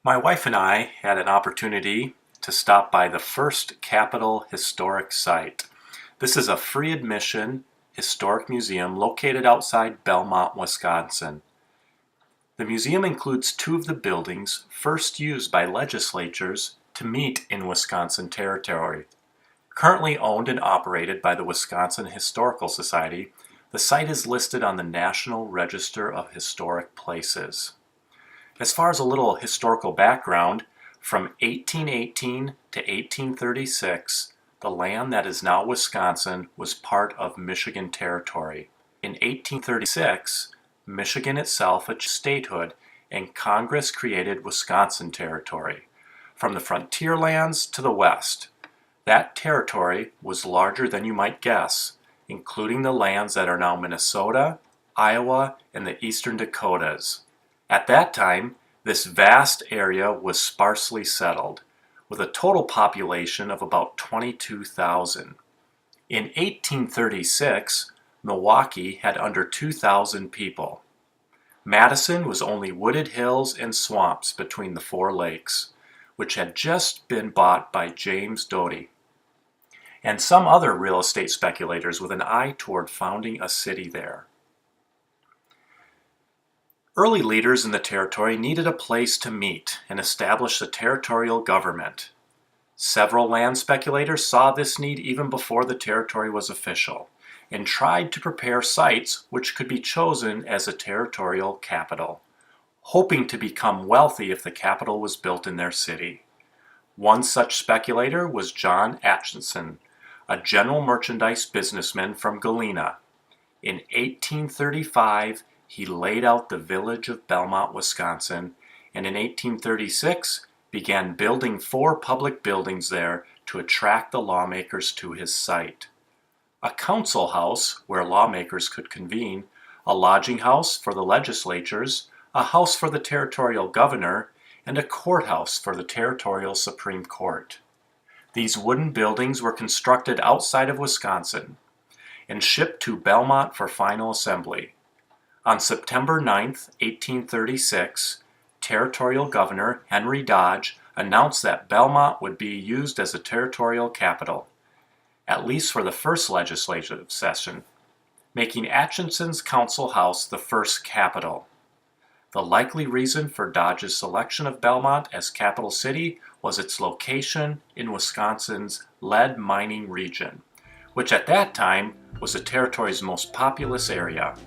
My wife and I had an opportunity to stop by the first Capitol Historic Site. This is a free admission historic museum located outside Belmont, Wisconsin. The museum includes two of the buildings first used by legislatures to meet in Wisconsin territory. Currently owned and operated by the Wisconsin Historical Society, the site is listed on the National Register of Historic Places. As far as a little historical background, from 1818 to 1836, the land that is now Wisconsin was part of Michigan Territory. In 1836, Michigan itself achieved statehood and Congress created Wisconsin Territory. From the frontier lands to the west, that territory was larger than you might guess, including the lands that are now Minnesota, Iowa, and the eastern Dakotas. At that time, this vast area was sparsely settled, with a total population of about 22,000. In 1836, Milwaukee had under 2,000 people. Madison was only wooded hills and swamps between the four lakes, which had just been bought by James Doty and some other real estate speculators with an eye toward founding a city there. Early leaders in the territory needed a place to meet and establish a territorial government. Several land speculators saw this need even before the territory was official and tried to prepare sites which could be chosen as a territorial capital, hoping to become wealthy if the capital was built in their city. One such speculator was John Atchison, a general merchandise businessman from Galena. In 1835, he laid out the village of Belmont, Wisconsin, and in 1836 began building 4 public buildings there to attract the lawmakers to his site. A council house where lawmakers could convene, a lodging house for the legislatures, a house for the territorial governor, and a courthouse for the territorial Supreme Court. These wooden buildings were constructed outside of Wisconsin and shipped to Belmont for final assembly. On September 9, 1836, Territorial Governor Henry Dodge announced that Belmont would be used as a territorial capital, at least for the first legislative session, making Atchison's council house the first capital. The likely reason for Dodge's selection of Belmont as capital city was its location in Wisconsin's lead mining region, which at that time was the territory's most populous area.